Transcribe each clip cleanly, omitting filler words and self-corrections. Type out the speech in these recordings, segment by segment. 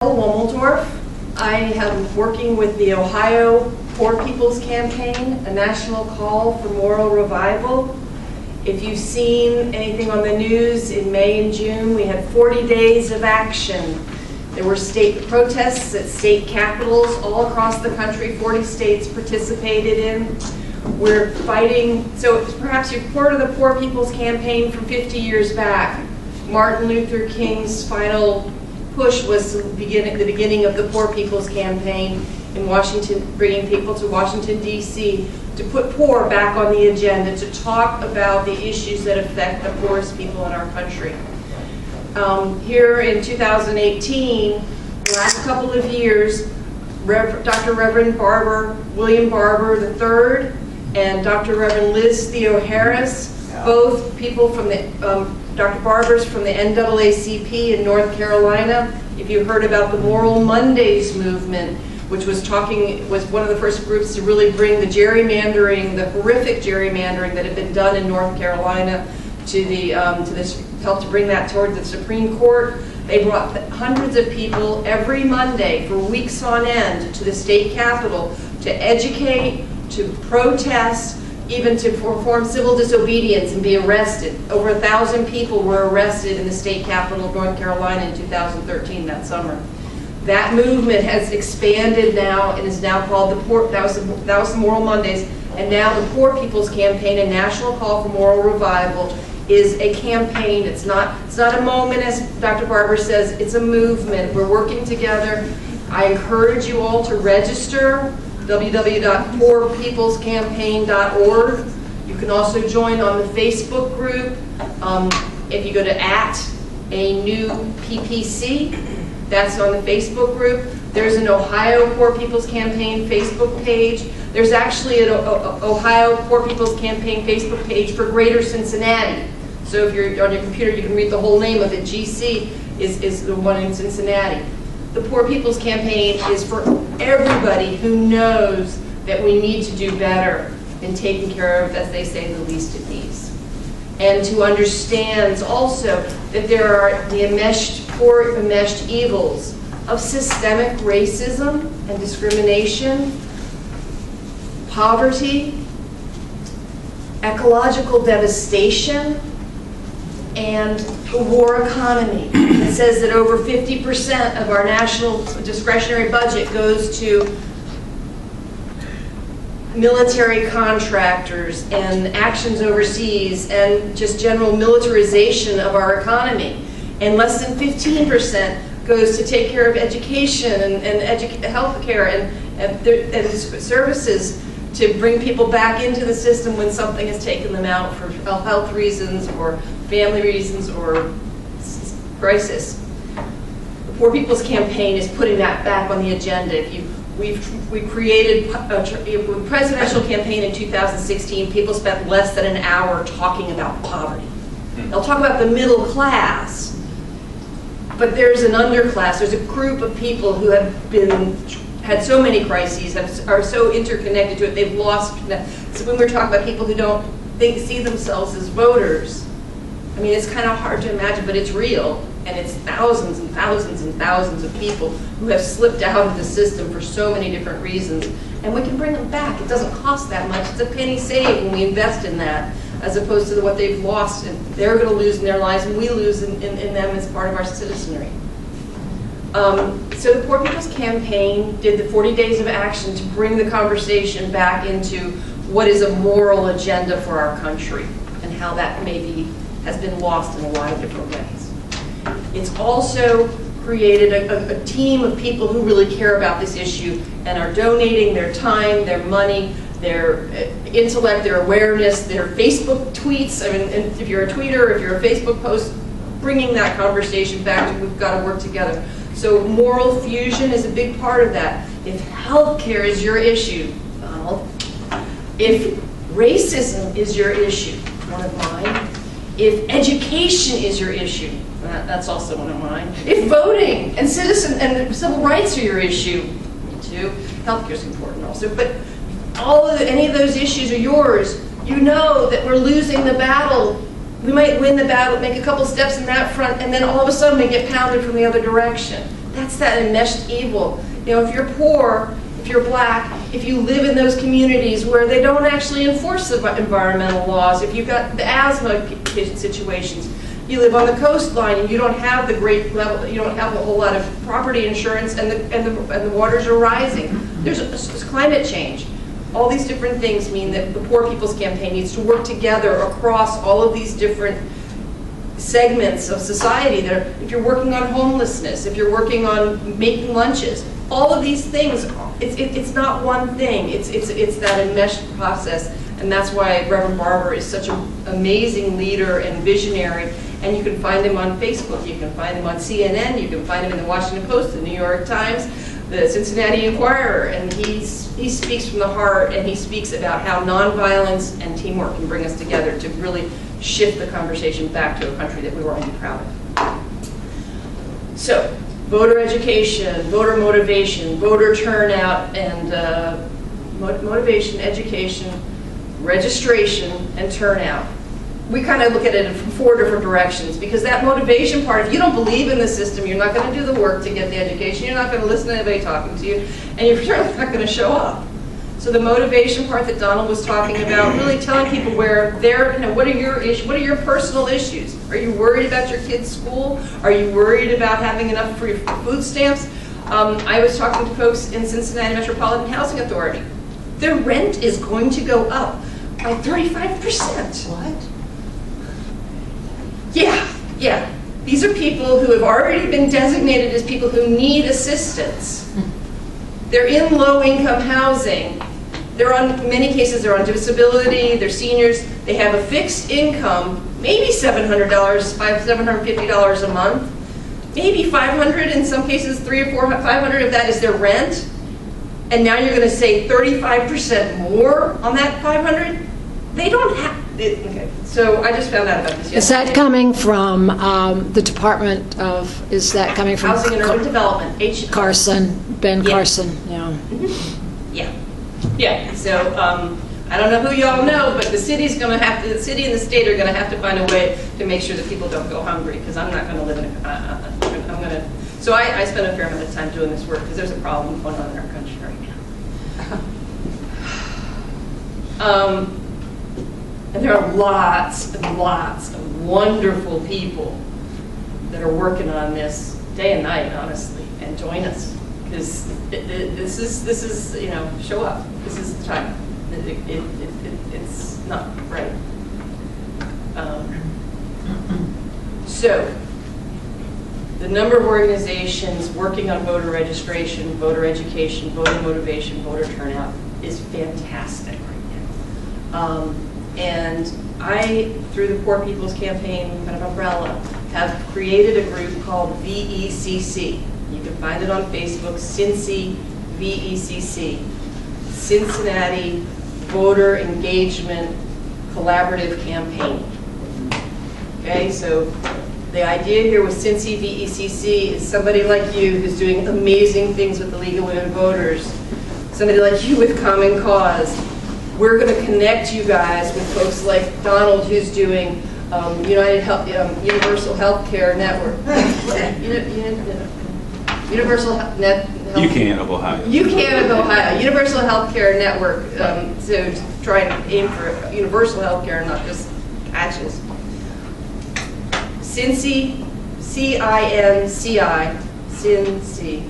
Womeldorf. I am working with the Ohio Poor People's Campaign, a national call for moral revival. If you've seen anything on the news, in May and June we had 40 days of action. There were state protests at state capitals all across the country. 40 states participated in. We're fighting, so perhaps you've heard of the Poor People's Campaign from 50 years back. Martin Luther King's final push was the beginning of the Poor People's Campaign in Washington, bringing people to Washington, D.C. to put poor back on the agenda, to talk about the issues that affect the poorest people in our country. Here in 2018, the last couple of years, Dr. Reverend William Barber III and Dr. Reverend Liz Theo Harris, both people from the Dr. Barber's from the NAACP in North Carolina. If you heard about the Moral Mondays movement, which was one of the first groups to really bring the gerrymandering, the horrific gerrymandering that had been done in North Carolina help to bring that toward the Supreme Court. They brought hundreds of people every Monday for weeks on end to the state capitol to educate, to protest, even to perform civil disobedience and be arrested. Over 1,000 people were arrested in the state capitol of North Carolina in 2013, that summer. That movement has expanded now and is now called that was the Moral Mondays, and now the Poor People's Campaign, a national call for moral revival, is a campaign. It's not a moment, as Dr. Barber says, it's a movement. We're working together. I encourage you all to register. www.poorpeoplescampaign.org. You can also join on the Facebook group. If you go to @ANewPPC, that's on the Facebook group. There's an Ohio Poor People's Campaign Facebook page. There's actually an Ohio Poor People's Campaign Facebook page for Greater Cincinnati. So if you're on your computer, you can read the whole name of it. GC is the one in Cincinnati. The Poor People's Campaign is for everybody who knows that we need to do better in taking care of, as they say, the least of these. And to understand also that there are the enmeshed evils of systemic racism and discrimination, poverty, ecological devastation, and the war economy. It says that over 50% of our national discretionary budget goes to military contractors and actions overseas and just general militarization of our economy. And less than 15% goes to take care of education and health care and services to bring people back into the system when something has taken them out for health reasons or family reasons or crisis. The Poor People's Campaign is putting that back on the agenda. We created a presidential campaign in 2016. People spent less than an hour talking about poverty. They'll talk about the middle class, but there's an underclass. There's a group of people who have had so many crises, are so interconnected to it, they've lost. So when we're talking about people who don't see themselves as voters, I mean, it's kind of hard to imagine, but it's real. And it's thousands and thousands and thousands of people who have slipped out of the system for so many different reasons. And we can bring them back. It doesn't cost that much. It's a penny saved when we invest in that, as opposed to what they've lost and they're going to lose in their lives and we lose in them as part of our citizenry. So the Poor People's Campaign did the 40 days of action to bring the conversation back into what is a moral agenda for our country and how that maybe has been lost in a lot of different ways. It's also created a team of people who really care about this issue and are donating their time, their money, their intellect, their awareness, their Facebook tweets. I mean, and if you're a tweeter, if you're a Facebook post, bringing that conversation back, we've got to work together. So moral fusion is a big part of that. If healthcare is your issue, Donald, if racism is your issue, one of mine, if education is your issue, that's also one of mine. If voting and civil rights are your issue, me too. Healthcare is important also. But any of those issues are yours. You know that we're losing the battle We might win the battle, make a couple steps in that front, and then all of a sudden we get pounded from the other direction. that's that enmeshed evil. You know, if you're poor, if you're black, if you live in those communities where they don't actually enforce the environmental laws, if you've got the asthma situations, you live on the coastline and you don't have the great level, you don't have a whole lot of property insurance, and the waters are rising. There's climate change. All these different things mean that the Poor People's Campaign needs to work together across all of these different segments of society. That are, if you're working on homelessness, if you're working on making lunches, all of these things, it's not one thing. It's that enmeshed process, and that's why Reverend Barber is such an amazing leader and visionary. And you can find him on Facebook, you can find him on CNN, you can find him in the Washington Post, the New York Times, the Cincinnati Enquirer, and he speaks from the heart, and he speaks about how nonviolence and teamwork can bring us together to really shift the conversation back to a country that we were already proud of. So, voter education, voter motivation, voter turnout, and motivation, education, registration, and turnout. We kind of look at it from 4 different directions, because that motivation part, if you don't believe in the system, you're not going to do the work to get the education, you're not going to listen to anybody talking to you, and you're certainly not going to show up. So the motivation part that Donald was talking about, really telling people where they're, you know, what are your issues, what are your personal issues? Are you worried about your kid's school? Are you worried about having enough for your food stamps? I was talking to folks in Cincinnati Metropolitan Housing Authority. Their rent is going to go up by 35%. What? Yeah. These are people who have already been designated as people who need assistance. They're in low-income housing. They're on, in many cases, they're on disability, they're seniors, they have a fixed income, maybe $700, $750 a month, maybe $500, in some cases $300 or $500 of that is their rent. And now you're going to say 35% more on that $500? They don't have, okay, so I just found out about this yesterday. Is that coming from the Department of, is that coming from? Housing and Urban Development, Carson, Ben Yeah. Carson, yeah. Yeah, so I don't know who y'all know, but the city's going to have to, the city and the state are going to have to find a way to make sure that people don't go hungry, because I'm not going to live in a, I'm going to, so I spend a fair amount of time doing this work, because there's a problem going on in our country right now. And there are lots and lots of wonderful people that are working on this day and night, honestly, and join us, because this is, you know, show up. This is the time. It's not right. So, the number of organizations working on voter registration, voter education, voter motivation, voter turnout is fantastic right now. And I, through the Poor People's Campaign kind of umbrella, have created a group called VECC. You can find it on Facebook, Cincy VECC, Cincinnati Voter Engagement Collaborative Campaign. Okay, so the idea here with Cincy VECC is somebody like you who's doing amazing things with the League of Women Voters, somebody like you with Common Cause. We're going to connect you guys with folks like Donald, who's doing Universal Healthcare Network. Universal Net. UCAN of Ohio. UCAN of Ohio. Universal Healthcare Network. To try and aim for universal healthcare, not just patches. Cincy, C-I-N-C-I, Cincy,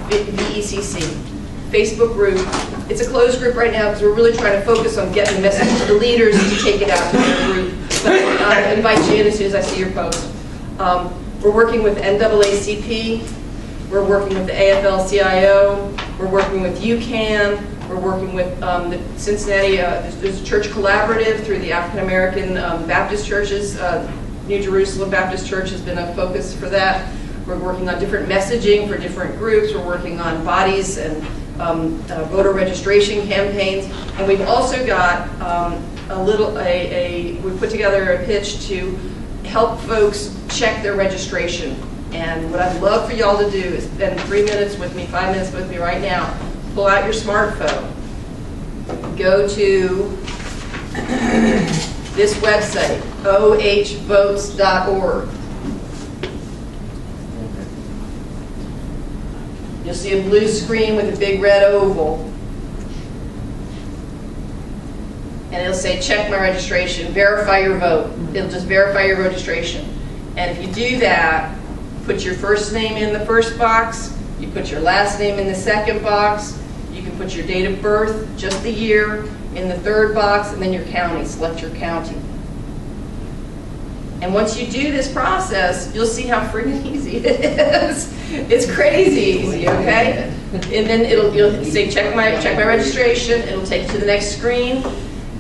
VECC. Facebook group. It's a closed group right now because we're really trying to focus on getting the message to the leaders to take it out to the group. But I invite you in as soon as I see your post. We're working with NAACP. We're working with the AFL-CIO. We're working with UCAN. We're working with the Cincinnati, there's a church collaborative through the African American Baptist churches. New Jerusalem Baptist Church has been a focus for that. We're working on different messaging for different groups. We're working on bodies and voter registration campaigns, and we've also got we put together a pitch to help folks check their registration. And what I'd love for y'all to do is spend 3 minutes with me, 5 minutes with me right now. Pull out your smartphone. Go to this website, ohvotes.org. You'll see a blue screen with a big red oval. And it'll say, check my registration, verify your vote. It'll just verify your registration. And if you do that, put your first name in the first box, you put your last name in the second box, you can put your date of birth, just the year, in the third box, and then your county, select your county. And once you do this process, you'll see how freaking easy it is. It's crazy easy, okay? And then you'll say, check my registration, it'll take you to the next screen,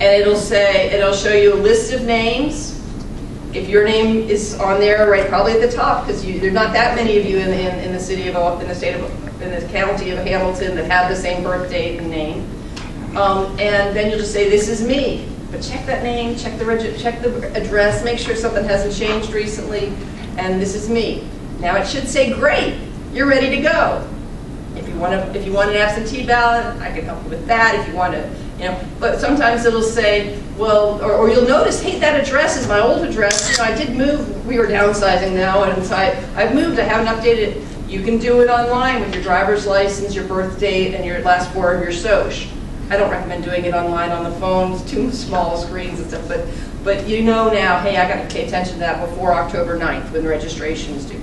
and it'll show you a list of names. If your name is on there, right, probably at the top, because there's not that many of you in the city of, in the county of Hamilton that have the same birth date and name. And then you'll just say, this is me. But check that name, check the address, make sure something hasn't changed recently, and this is me. Now it should say, great, you're ready to go. If you want an absentee ballot, I can help you with that. If you want to, but sometimes it'll say, well, or you'll notice, hey, that address is my old address. I did move. We were downsizing now, and so I've moved. I haven't updated it. You can do it online with your driver's license, your birth date, and your last four of your SOCH. I don't recommend doing it online on the phone. It's too small screens and stuff. But you know now, hey, I got to pay attention to that before October 9th when the registration is due.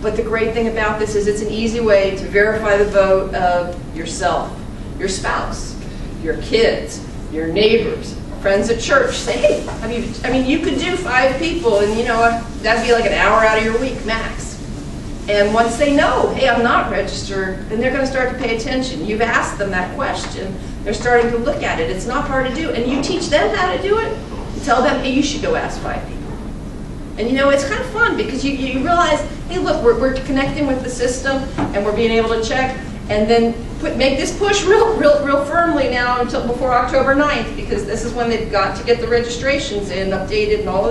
But the great thing about this is it's an easy way to verify the vote of yourself, your spouse, your kids, your neighbors, friends at church. Say, hey, you could do 5 people, and you know what? That'd be like an hour out of your week max. And once they know, hey, I'm not registered, then they're going to start to pay attention. You've asked them that question. They're starting to look at it. It's not hard to do. And you teach them how to do it. You tell them, hey, you should go ask 5 people. And it's kind of fun because you realize, hey, look, we're connecting with the system and we're being able to check, and then make this push real firmly now until before October 9th, because this is when they've got to get the registrations in, updated and all of that.